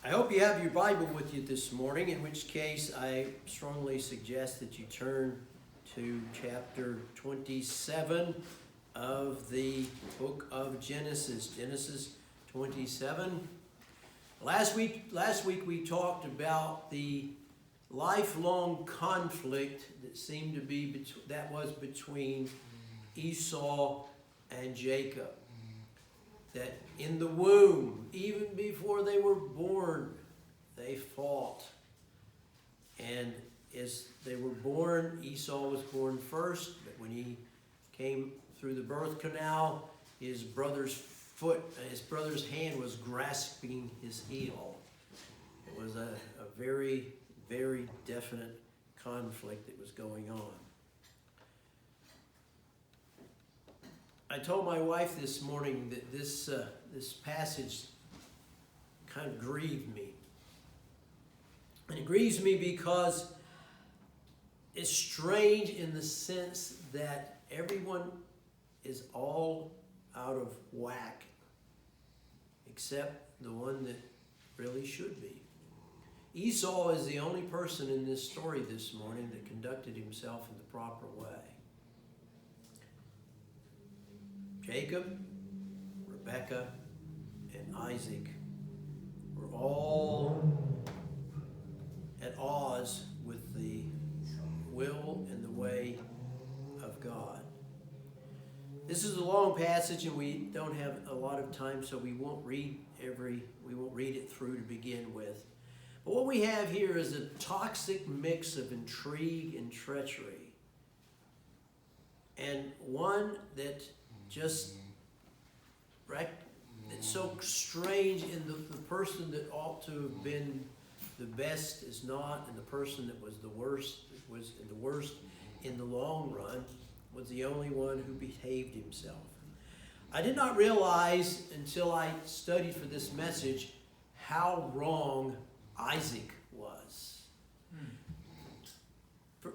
I hope you have your Bible with you this morning, in which case I strongly suggest that you turn to chapter 27 of the book of Genesis. Genesis 27. Last week we talked about the lifelong conflict that seemed to be between Esau and Jacob. That in the womb, even before they were born, they fought. And as they were born, Esau was born first, but when he came through the birth canal, his brother's hand was grasping his heel. It was a very, very definite conflict that was going on. I told my wife this morning that this passage kind of grieved me. And it grieves me because it's strange in the sense that everyone is all out of whack except the one that really should be. Esau is the only person in this story this morning that conducted himself in the proper way. Jacob, Rebekah, and Isaac were all at odds with the will and the way of God. This is a long passage, and we don't have a lot of time, so we won't read it through to begin with. But what we have here is a toxic mix of intrigue and treachery, and one that it's so strange in the person that ought to have been the best is not, and the person that was the worst in the long run was the only one who behaved himself. I did not realize until I studied for this message how wrong Isaac was.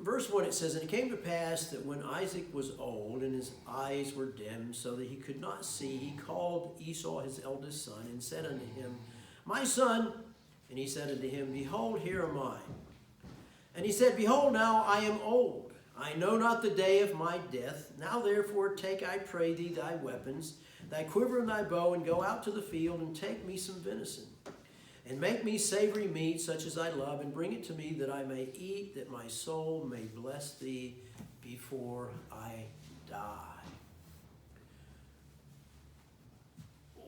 Verse 1, it says, "And it came to pass that when Isaac was old and his eyes were dim, so that he could not see, he called Esau his eldest son, and said unto him, My son. And he said unto him, Behold, here am I. And he said, Behold, now I am old. I know not the day of my death. Now therefore take, I pray thee, thy weapons, thy quiver and thy bow, and go out to the field, and take me some venison. And make me savory meat, such as I love, and bring it to me, that I may eat, that my soul may bless thee before I die."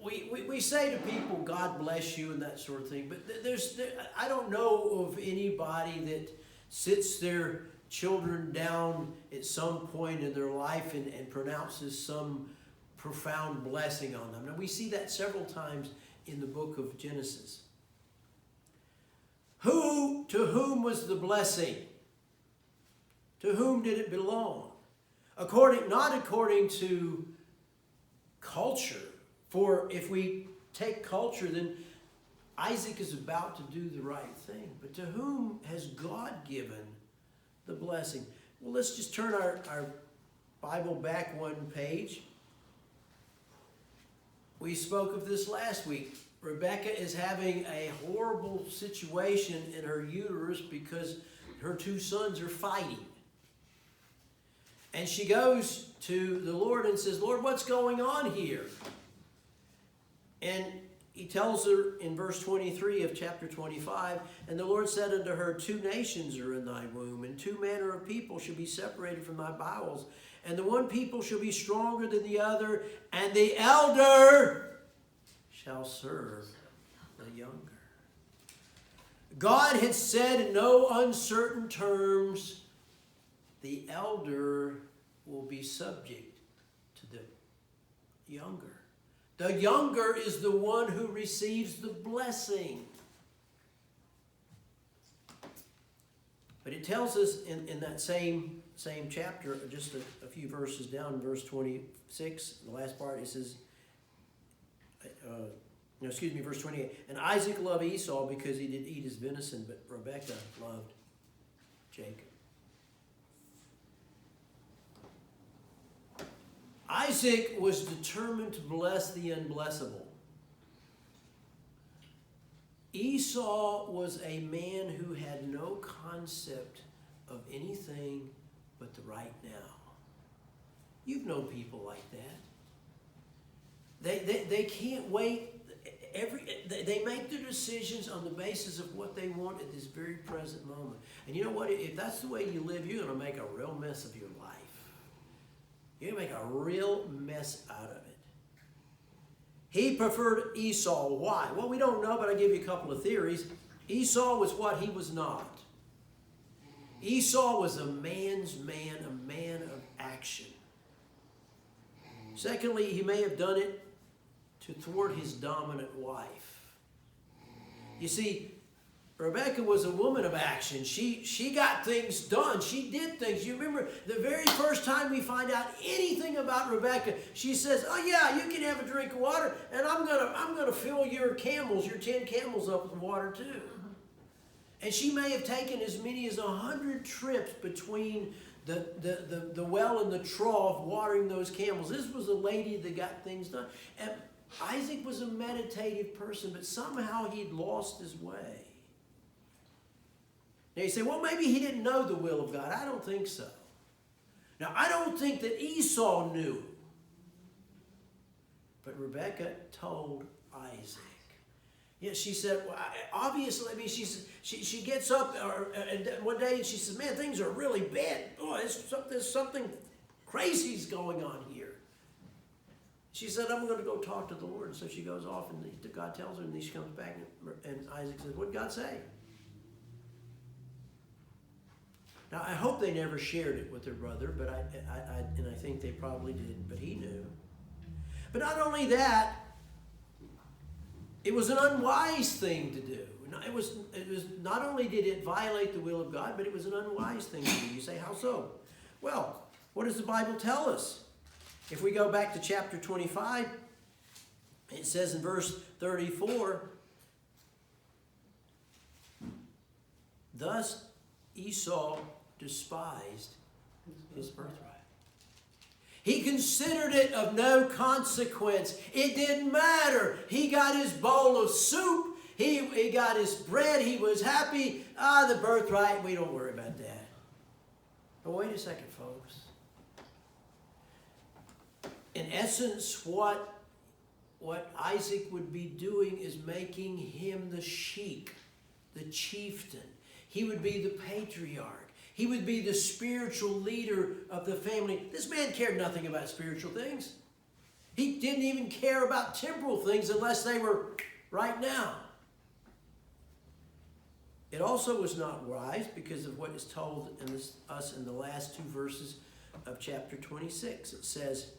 We say to people, "God bless you," and that sort of thing, but I don't know of anybody that sits their children down at some point in their life and pronounces some profound blessing on them. And we see that several times in the book of Genesis. To whom was the blessing? To whom did it belong? Not according to culture. For if we take culture, then Isaac is about to do the right thing. But to whom has God given the blessing? Well, let's just turn our Bible back one page. We spoke of this last week. Rebekah is having a horrible situation in her uterus because her two sons are fighting. And she goes to the Lord and says, "Lord, what's going on here?" And he tells her in verse 23 of chapter 25, "And the Lord said unto her, 2 nations are in thy womb, and 2 manner of people shall be separated from thy bowels. And the one people shall be stronger than the other, and the elder shall serve the younger." God had said in no uncertain terms, the elder will be subject to the younger. The younger is the one who receives the blessing. But it tells us in that same chapter, just a few verses down, verse 26, the last part, it says, verse 28. "And Isaac loved Esau because he did eat his venison, but Rebekah loved Jacob." Isaac was determined to bless the unblessable. Esau was a man who had no concept of anything but the right now. You've known people like that. They can't wait. They make their decisions on the basis of what they want at this very present moment. And you know what? If that's the way you live, you're going to make a real mess of your life. You're going to make a real mess out of it. He preferred Esau. Why? Well, we don't know, but I'll give you a couple of theories. Esau was what he was not. Esau was a man's man, a man of action. Secondly, he may have done it to thwart his dominant wife. You see, Rebekah was a woman of action. She got things done. She did things. You remember the very first time we find out anything about Rebekah, she says, "Oh yeah, you can have a drink of water, and I'm gonna fill your camels, your 10 camels up with water too." And she may have taken as many as 100 trips between the well and the trough watering those camels. This was a lady that got things done. And Isaac was a meditative person, but somehow he'd lost his way. Now you say, well, maybe he didn't know the will of God. I don't think so. Now, I don't think that Esau knew. But Rebekah told Isaac. Yeah, she said, well, obviously, I mean, she gets up and one day and she says, man, things are really bad. Boy, there's something crazy's going on here. She said, I'm going to go talk to the Lord. And so she goes off and God tells her, and then she comes back and Isaac says, what did God say? Now, I hope they never shared it with their brother, but I think they probably did, but he knew. But not only that, it was an unwise thing to do. It was not only did it violate the will of God, but it was an unwise thing to do. You say, how so? Well, what does the Bible tell us? If we go back to chapter 25, it says in verse 34, thus Esau despised his birthright. He considered it of no consequence. It didn't matter. He got his bowl of soup. He got his bread. He was happy. The birthright, we don't worry about that. But wait a second, folks. In essence, what Isaac would be doing is making him the sheik, the chieftain. He would be the patriarch. He would be the spiritual leader of the family. This man cared nothing about spiritual things. He didn't even care about temporal things unless they were right now. It also was not wise because of what is told us in the last two verses of chapter 26. It says,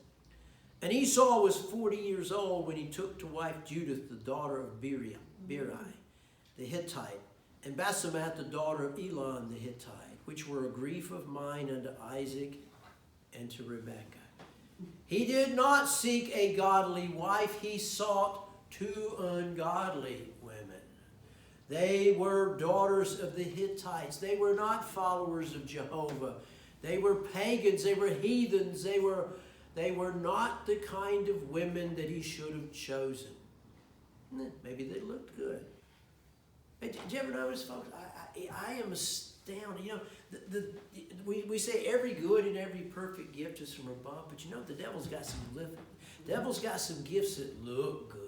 and Esau was 40 years old when he took to wife Judith, the daughter of Beeri, the Hittite, and Basemath, the daughter of Elon, the Hittite, which were a grief of mind unto Isaac and to Rebekah. He did not seek a godly wife. He sought two ungodly women. They were daughters of the Hittites. They were not followers of Jehovah. They were pagans. They were heathens. They were not the kind of women that he should have chosen. Maybe they looked good. Did you ever notice, folks? I am astounded. You know, we say every good and every perfect gift is from above, but you know the devil's got some gifts that look good.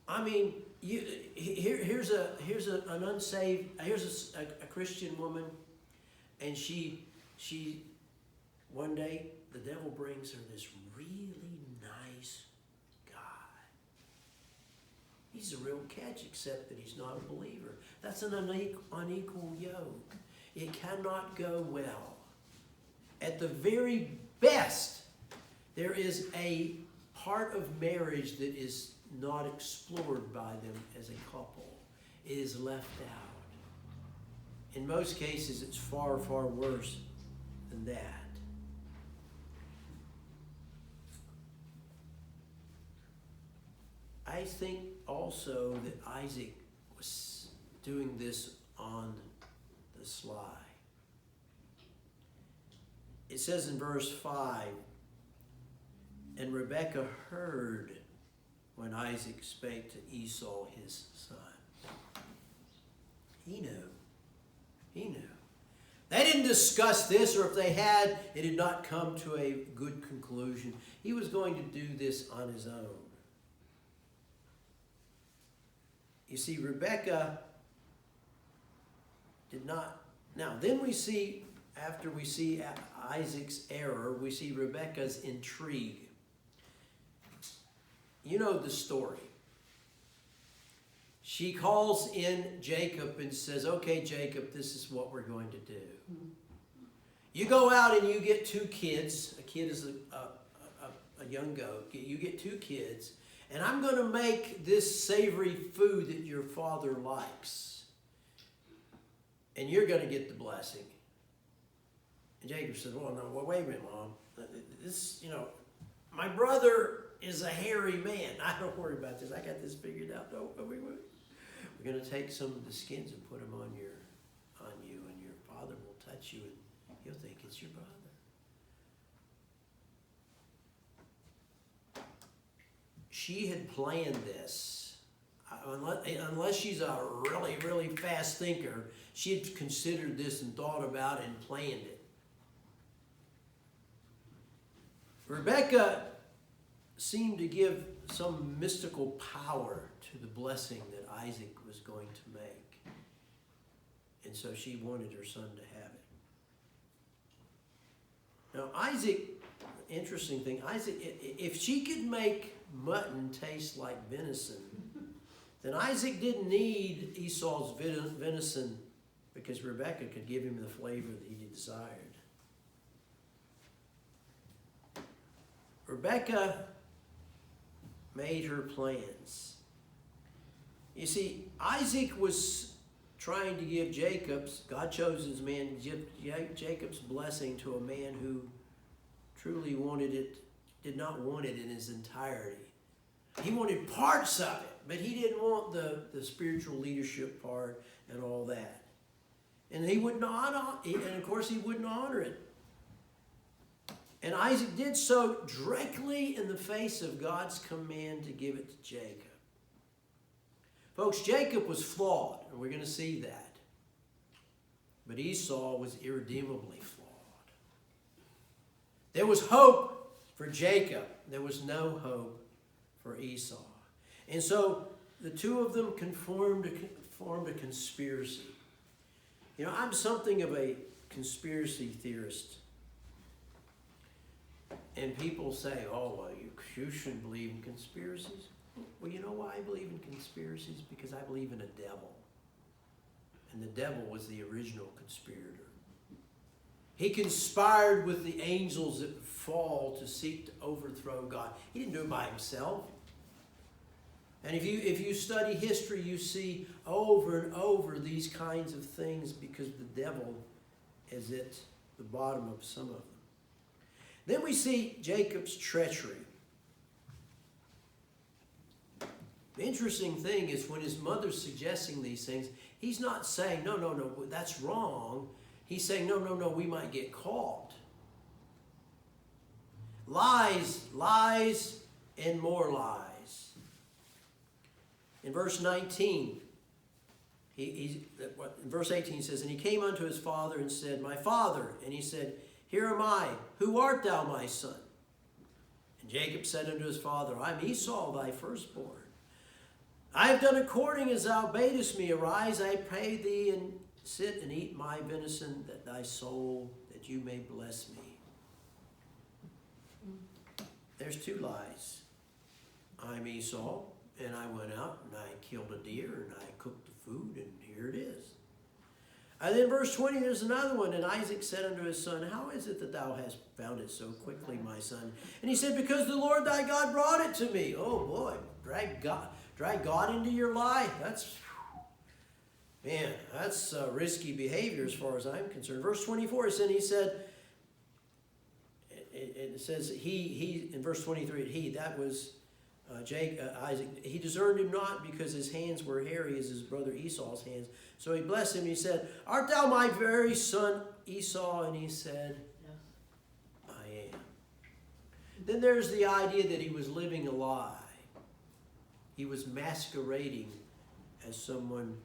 I mean, here's an unsaved, here's a Christian woman, and she one day the devil brings her this really nice guy. He's a real catch, except that he's not a believer. That's an unequal yoke. It cannot go well. At the very best, there is a part of marriage that is not explored by them as a couple. It is left out. In most cases, it's far, far worse than that. I think also that Isaac was doing this on the sly. It says in verse 5, and Rebekah heard when Isaac spake to Esau his son. He knew. He knew. They didn't discuss this, or if they had, it had not come to a good conclusion. He was going to do this on his own. You see, Rebekah did not. Now, then we see, after we see Isaac's error, we see Rebekah's intrigue. You know the story. She calls in Jacob and says, okay, Jacob, this is what we're going to do. You go out and you get 2 kids. A kid is a young goat. You get 2 kids. And I'm going to make this savory food that your father likes. And you're going to get the blessing. And Jacob said, well, no, wait a minute, Mom. This, my brother is a hairy man. I don't worry about this. I got this figured out. No, we're going to take some of the skins and put them on you, and your father will touch you, and he'll think it's your brother. She had planned this. Unless she's a really, really fast thinker, she had considered this and thought about it and planned it. Rebekah seemed to give some mystical power to the blessing that Isaac was going to make. And so she wanted her son to have it. Now, Isaac, interesting thing, Isaac, if she could make mutton taste like venison, then Isaac didn't need Esau's venison because Rebekah could give him the flavor that he desired. Rebekah made her plans. You see, Isaac was trying to give God chose his man, Jacob's blessing to a man who truly did not want it in its entirety. He wanted parts of it, but he didn't want the spiritual leadership part and all that. And he would not, and of course he wouldn't honor it. And Isaac did so directly in the face of God's command to give it to Jacob. Folks, Jacob was flawed, and we're going to see that. But Esau was irredeemably flawed. There was hope for Jacob. There was no hope for Esau. And so the two of them formed a conspiracy. I'm something of a conspiracy theorist. And people say, oh, well, you shouldn't believe in conspiracies. Well, you know why I believe in conspiracies? Because I believe in a devil. And the devil was the original conspirator. He conspired with the angels that fall to seek to overthrow God. He didn't do it by himself. And if you study history, you see over and over these kinds of things because the devil is at the bottom of some of them. Then we see Jacob's treachery. The interesting thing is when his mother's suggesting these things, he's not saying, no, that's wrong. He's saying, no, we might get caught. Lies, and more lies. In verse 19, in verse 18 says, and he came unto his father and said, my father. And he said, here am I. Who art thou, my son? And Jacob said unto his father, I'm Esau, thy firstborn. I have done according as thou badest me. Arise, I pray thee, and sit and eat my venison, that thy soul, that you may bless me. There's 2 lies. I'm Esau, and I went out, and I killed a deer, and I cooked the food, and here it is. And then verse 20, there's another one. And Isaac said unto his son, how is it that thou hast found it so quickly, my son? And he said, because the Lord thy God brought it to me. Oh boy, drag God into your life. That's risky behavior as far as I'm concerned. Verse 24, it says, he in verse 23, that was Isaac. He discerned him not because his hands were hairy as his brother Esau's hands. So he blessed him. He said, art thou my very son Esau? And he said, yes, I am. Then there's the idea that he was living a lie. He was masquerading as someone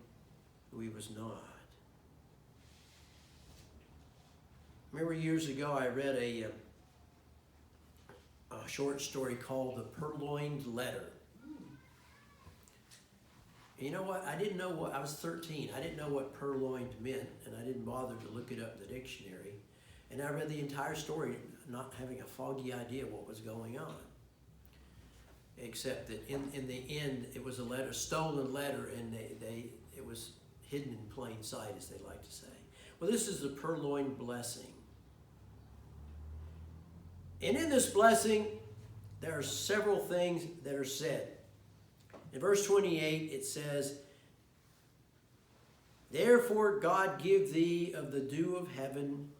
who he was not. Remember years ago I read a short story called The Purloined Letter. And you know what? I didn't know what, I was 13. I didn't know what purloined meant, and I didn't bother to look it up in the dictionary. And I read the entire story not having a foggy idea what was going on. Except that in the end, it was a letter, stolen letter, and it was hidden in plain sight, as they like to say. Well, this is the purloined blessing. And in this blessing, there are several things that are said. In verse 28, it says, "Therefore God give thee of the dew of heaven,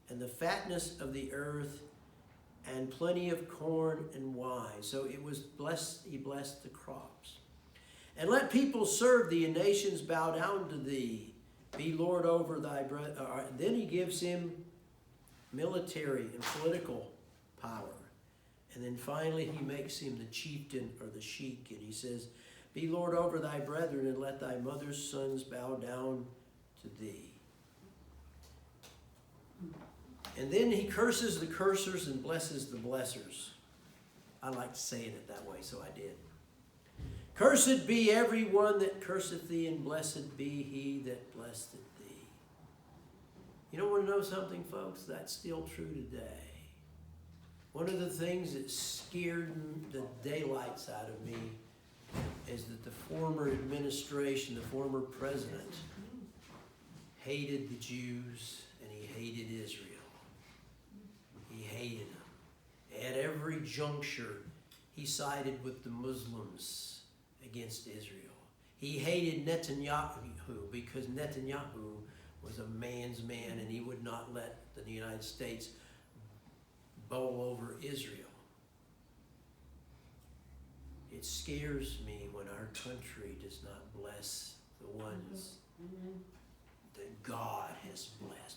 and the fatness of the earth, and plenty of corn and wine." So it was blessed, he blessed the crops. "And let people serve thee, and nations bow down to thee. Be Lord over thy brother." Then he gives him military and political power. And then finally he makes him the chieftain or the sheik, and he says, "Be Lord over thy brethren, and let thy mother's sons bow down to thee." And then he curses the cursers and blesses the blessers. I like saying it that way, so I did. "Cursed be every one that curseth thee, and blessed be he that blesseth thee." You don't want to know something, folks? That's still true today. One of the things that scared the daylights out of me is that the former administration, the former president, hated the Jews and he hated Israel. He hated them. At every juncture, he sided with the Muslims against Israel. He hated Netanyahu because Netanyahu was a man's man, and he would not let the United States bowl over Israel. It scares me when our country does not bless the ones that God has blessed.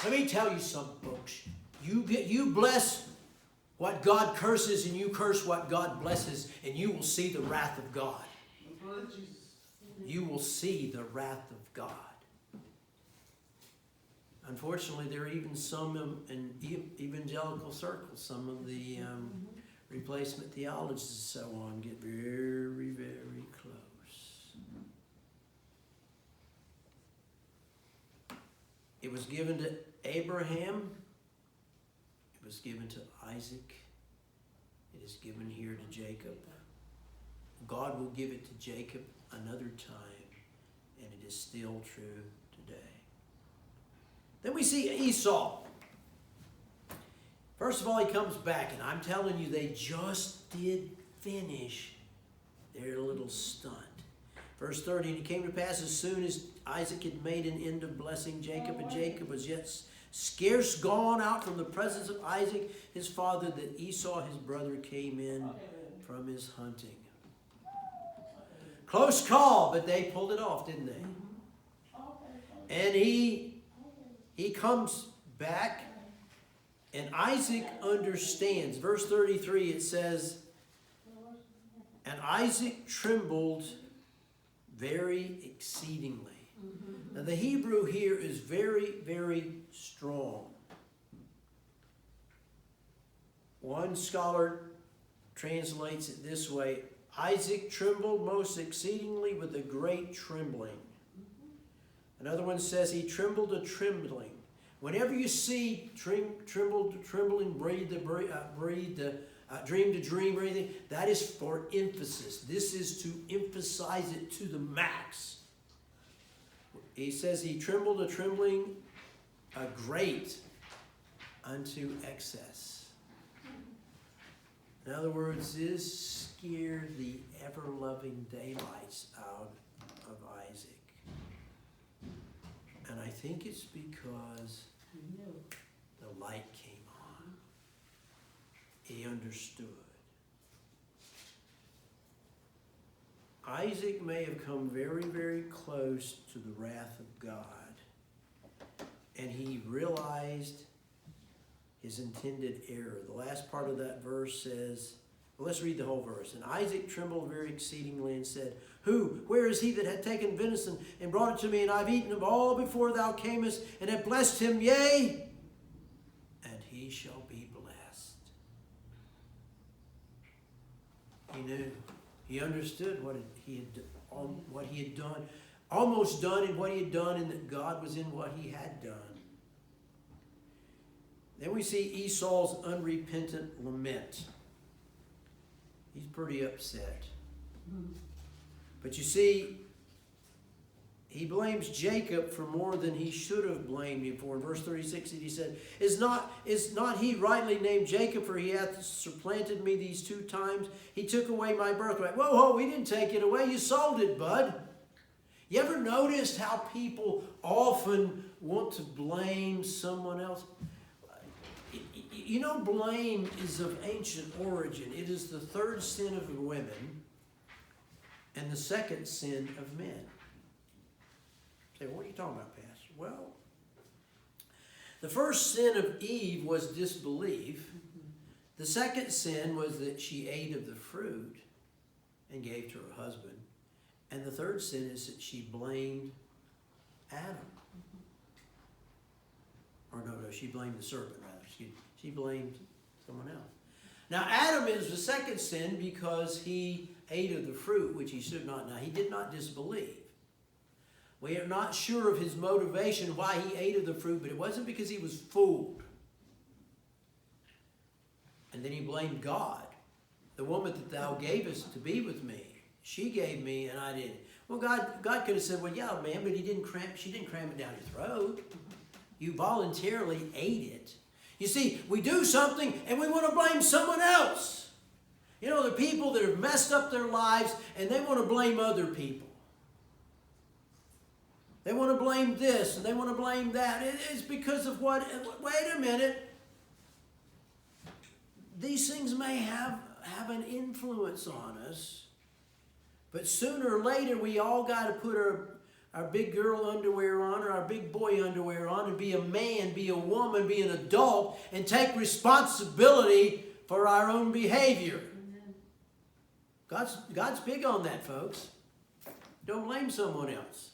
Let me tell you something, folks. You bless what God curses, and you curse what God blesses, and you will see the wrath of God. You will see the wrath of God. Unfortunately, there are even some in evangelical circles, some of the replacement theologists and so on get very, very close. It was given to Abraham. It was given to Isaac. It is given here to Jacob. God will give it to Jacob another time, and it is still true today. Then we see Esau. First of all, he comes back, and I'm telling you, they just did finish their little stunt. Verse 30, "And it came to pass as soon as Isaac had made an end of blessing Jacob, and Jacob was yet scarce gone out from the presence of Isaac his father, that Esau his brother came in from his hunting." Close call, but they pulled it off, didn't they? And he comes back, and Isaac understands. Verse 33, it says, "And Isaac trembled very exceedingly." Now the Hebrew here is very, very strong. One scholar translates it this way: Isaac trembled most exceedingly with a great trembling. Another one says he trembled a trembling. Whenever you see tremble to trembling, dream to dream, or anything, that is for emphasis. This is to emphasize it to the max. He says he trembled a trembling, a great unto excess. In other words, this scared the ever-loving daylights out of Isaac. And I think it's because the light came on. He understood. Isaac may have come very, very close to the wrath of God, and he realized his intended error. The last part of that verse says, Well, let's read the whole verse. And Isaac trembled very exceedingly and said, Who? Where is he that had taken venison and brought it to me? And I've eaten of all before thou camest, and have blessed him, yea, and he shall be blessed. He knew. He understood what he had done, almost done in what he had done, and that God was in what he had done. Then we see Esau's unrepentant lament. He's pretty upset. But you see, he blames Jacob for more than he should have blamed him for. In verse 36, he said, Is not he rightly named Jacob, for he hath supplanted me these 2 times? He took away my birthright. Whoa, we didn't take it away. You sold it, bud. You ever noticed how people often want to blame someone else? You know, blame is of ancient origin. It is the 3rd sin of women and the 2nd sin of men. Say, what are you talking about, Pastor? Well, the first sin of Eve was disbelief. The 2nd sin was that she ate of the fruit and gave to her husband. And the 3rd sin is that she blamed Adam. Or no, she blamed the serpent, rather. She blamed someone else. Now, Adam is the 2nd sin because he ate of the fruit, which he should not. Now, he did not disbelieve. We are not sure of his motivation, why he ate of the fruit, but it wasn't because he was fooled. And then he blamed God. The woman that thou gavest to be with me, she gave me and I didn't. Well, God could have said, well, yeah, man, but she didn't cram it down your throat. You voluntarily ate it. You see, we do something and we want to blame someone else. You know, the people that have messed up their lives and they want to blame other people. They want to blame this and they want to blame that. It's because of what? Wait a minute. These things may have an influence on us, but sooner or later we all got to put our big girl underwear on or our big boy underwear on and be a man, be a woman, be an adult, and take responsibility for our own behavior. God's big on that, folks. Don't blame someone else.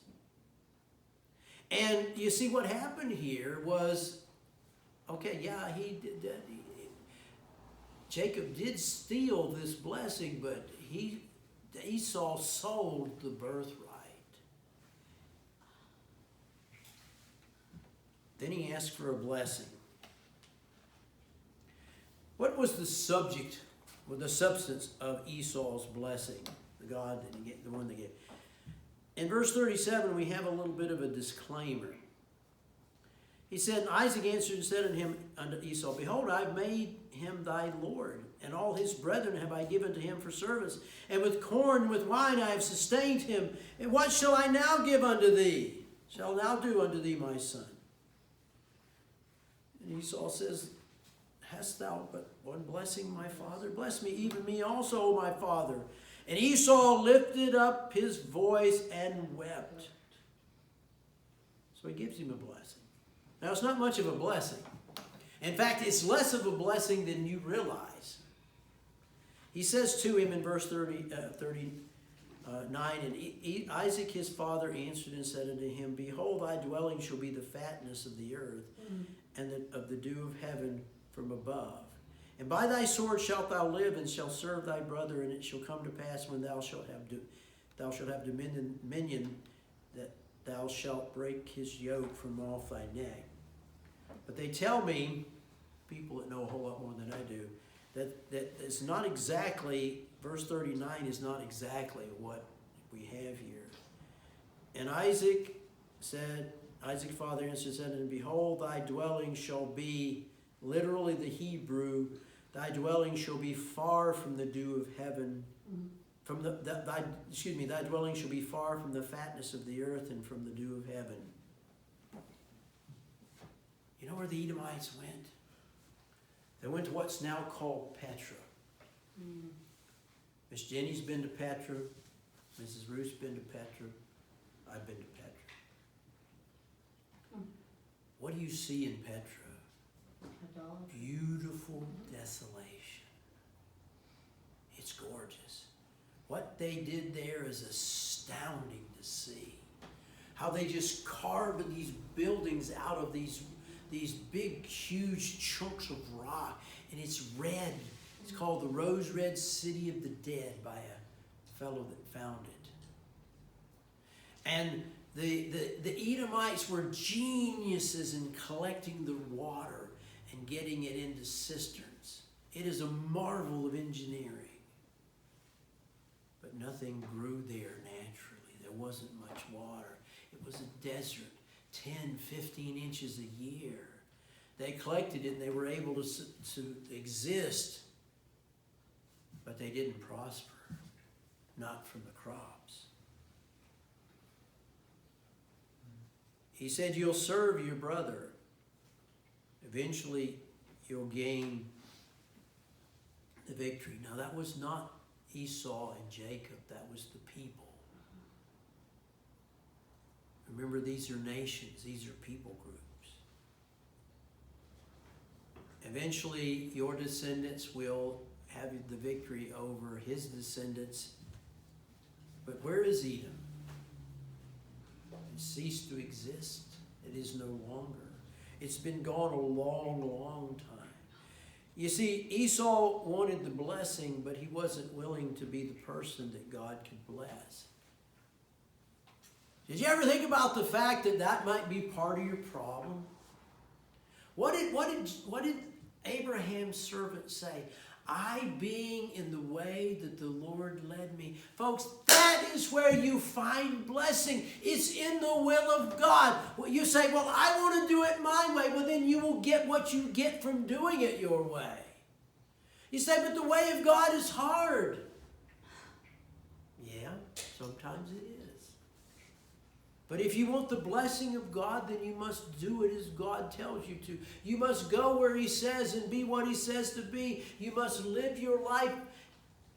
And you see what happened here was, okay, yeah, Jacob did steal this blessing, but Esau sold the birthright. Then he asked for a blessing. What was the subject or the substance of Esau's blessing? The one that gave. In verse 37, we have a little bit of a disclaimer. He said, Isaac answered and said unto Esau, Behold, I have made him thy lord, and all his brethren have I given to him for service. And with corn and with wine I have sustained him. And what shall I now give unto thee? Shall thou do unto thee, my son? And Esau says, Hast thou but one blessing, my father? Bless me, even me also, O my father. And Esau lifted up his voice and wept. So he gives him a blessing. Now, it's not much of a blessing. In fact, it's less of a blessing than you realize. He says to him in verse 39, And Isaac his father answered and said unto him, Behold, thy dwelling shall be the fatness of the earth, and of the dew of heaven from above. And by thy sword shalt thou live, and shalt serve thy brother, and it shall come to pass when thou shalt have dominion, that thou shalt break his yoke from off thy neck. But they tell me, people that know a whole lot more than I do, that it's not exactly, verse 39 is not exactly what we have here. And Isaac father answered and said, And behold, thy dwelling shall be, literally the Hebrew, thy dwelling shall be far from the dew of heaven, thy dwelling shall be far from the fatness of the earth and from the dew of heaven. You know where the Edomites went? They went to what's now called Petra. Miss Jenny's been to Petra. Mrs. Ruth's been to Petra. I've been to Petra. What do you see in Petra? Beautiful desolation. It's gorgeous. What they did there is astounding to see. How they just carved these buildings out of these big, huge chunks of rock. And it's red. It's called the Rose Red City of the Dead by a fellow that found it. And the Edomites were geniuses in collecting the water and getting it into cisterns. It is a marvel of engineering. But nothing grew there naturally. There wasn't much water. It was a desert, 10, 15 inches a year. They collected it and they were able to exist, but they didn't prosper, not from the crops. He said, you'll serve your brother. Eventually, you'll gain the victory. Now, that was not Esau and Jacob. That was the people. Remember, these are nations. These are people groups. Eventually, your descendants will have the victory over his descendants. But where is Edom? It ceased to exist. It is no longer. It's been gone a long, long time. You see, Esau wanted the blessing, but he wasn't willing to be the person that God could bless. Did you ever think about the fact that that might be part of your problem? What did Abraham's servant say? I being in the way that the Lord led me. Folks, that is where you find blessing. It's in the will of God. Well, you say, well, I want to do it my way. Well, then you will get what you get from doing it your way. You say, but the way of God is hard. Yeah, sometimes it is. But if you want the blessing of God, then you must do it as God tells you to. You must go where He says and be what He says to be. You must live your life.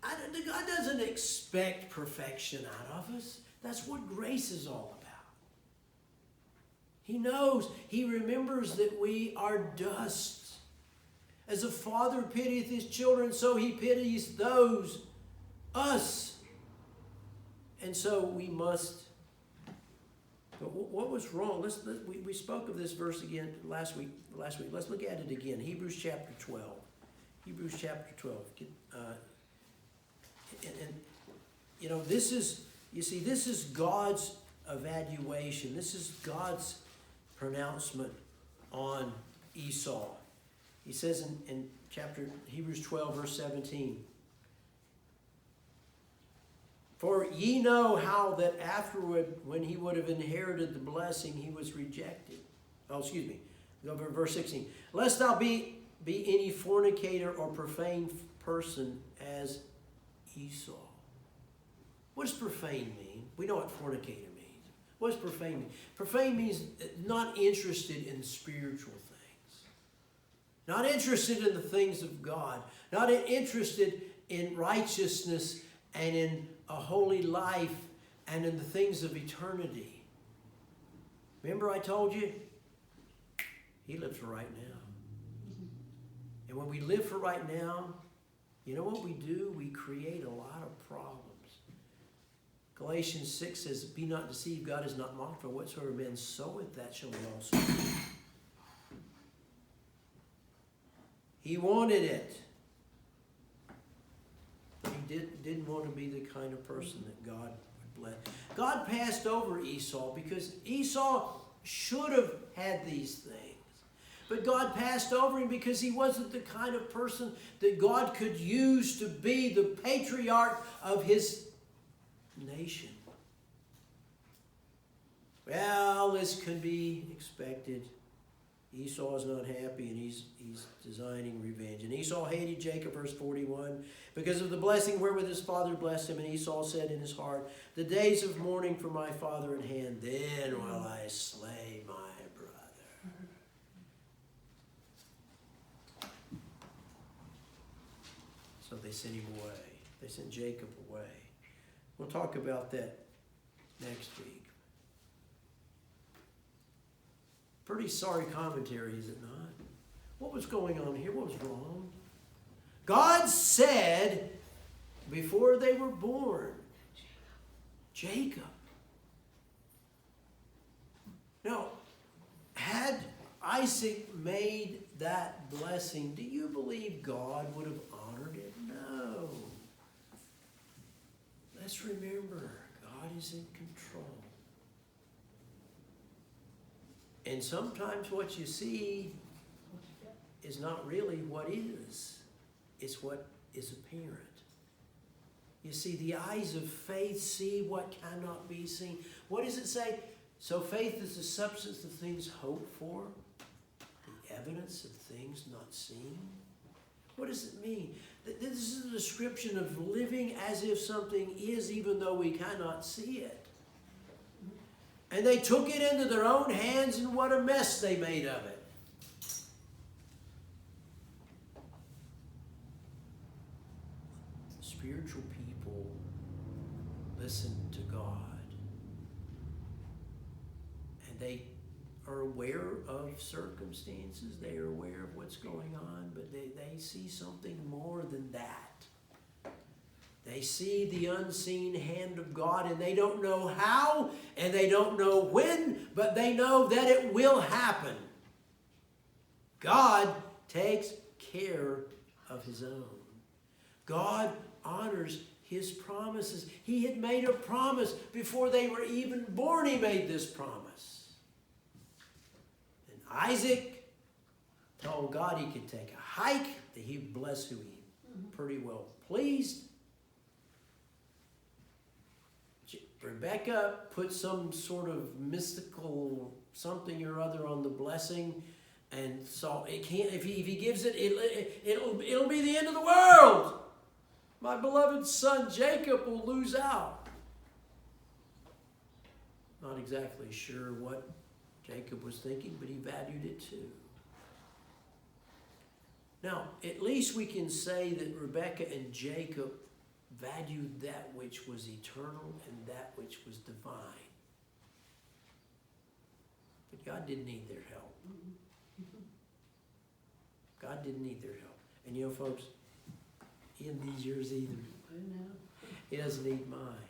God doesn't expect perfection out of us. That's what grace is all about. He knows. He remembers that we are dust. As a father pitieth his children, so He pities those, us. And so we must. But what was wrong? We spoke of this verse again last week. Let's look at it again. Hebrews chapter 12. Hebrews chapter 12. This is God's evaluation. This is God's pronouncement on Esau. He says in Hebrews 12, verse 17, for ye know how that afterward, when he would have inherited the blessing, he was rejected. Go to verse 16. Lest thou be any fornicator or profane person as Esau. What does profane mean? We know what fornicator means. What does profane mean? Profane means not interested in spiritual things. Not interested in the things of God. Not interested in righteousness and in a holy life and in the things of eternity. Remember I told you? He lives for right now. And when we live for right now, you know what we do? We create a lot of problems. Galatians 6 says, be not deceived, God is not mocked, for whatsoever man soweth, that shall he also reap. He wanted it. He didn't want to be the kind of person that God would bless. God passed over Esau because Esau should have had these things. But God passed over him because he wasn't the kind of person that God could use to be the patriarch of his nation. Well, this could be expected. Esau is not happy and he's designing revenge. And Esau hated Jacob, verse 41, because of the blessing wherewith his father blessed him. And Esau said in his heart, the days of mourning for my father at hand, then will I slay my brother. So they sent him away. They sent Jacob away. We'll talk about that next week. Pretty sorry commentary, is it not? What was going on here? What was wrong? God said before they were born. Jacob. Now, had Isaac made that blessing, do you believe God would have honored it? No. Let's remember, God is in control. And sometimes what you see is not really what is. It's what is apparent. You see, the eyes of faith see what cannot be seen. What does it say? So faith is the substance of things hoped for, the evidence of things not seen. What does it mean? This is a description of living as if something is, even though we cannot see it. And they took it into their own hands, and what a mess they made of it. Spiritual people listen to God. And they are aware of circumstances. They are aware of what's going on, but they see something more than that. They see the unseen hand of God, and they don't know how, and they don't know when, but they know that it will happen. God takes care of his own. God honors his promises. He had made a promise before they were even born. He made this promise. And Isaac told God he could take a hike, that he would bless who he pretty well pleased. Rebecca put some sort of mystical something or other on the blessing, and so it can't. If he gives it, it'll be the end of the world. My beloved son Jacob will lose out. Not exactly sure what Jacob was thinking, but he valued it too. Now, at least we can say that Rebecca and Jacob valued that which was eternal and that which was divine. But God didn't need their help. God didn't need their help. And you know, folks, he didn't need yours either. He doesn't need mine.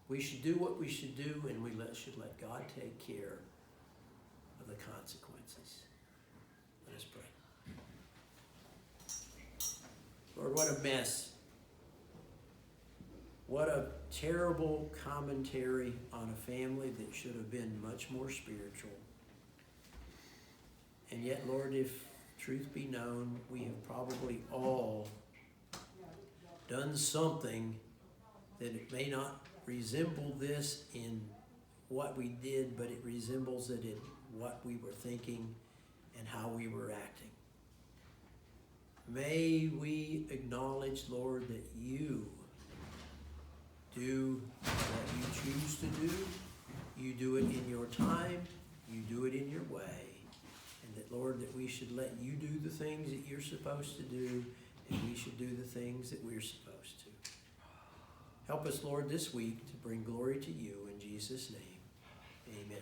We should do what we should do, and we should let God take care of the consequences. Let us pray. Lord, what a mess. What a terrible commentary on a family that should have been much more spiritual. And yet, Lord, if truth be known, we have probably all done something that it may not resemble this in what we did, but it resembles it in what we were thinking and how we were acting. May we acknowledge, Lord, that you do what you choose to do. You do it in your time. You do it in your way. And that, Lord, that we should let you do the things that you're supposed to do, and we should do the things that we're supposed to. Help us, Lord, this week to bring glory to you. In Jesus' name, amen.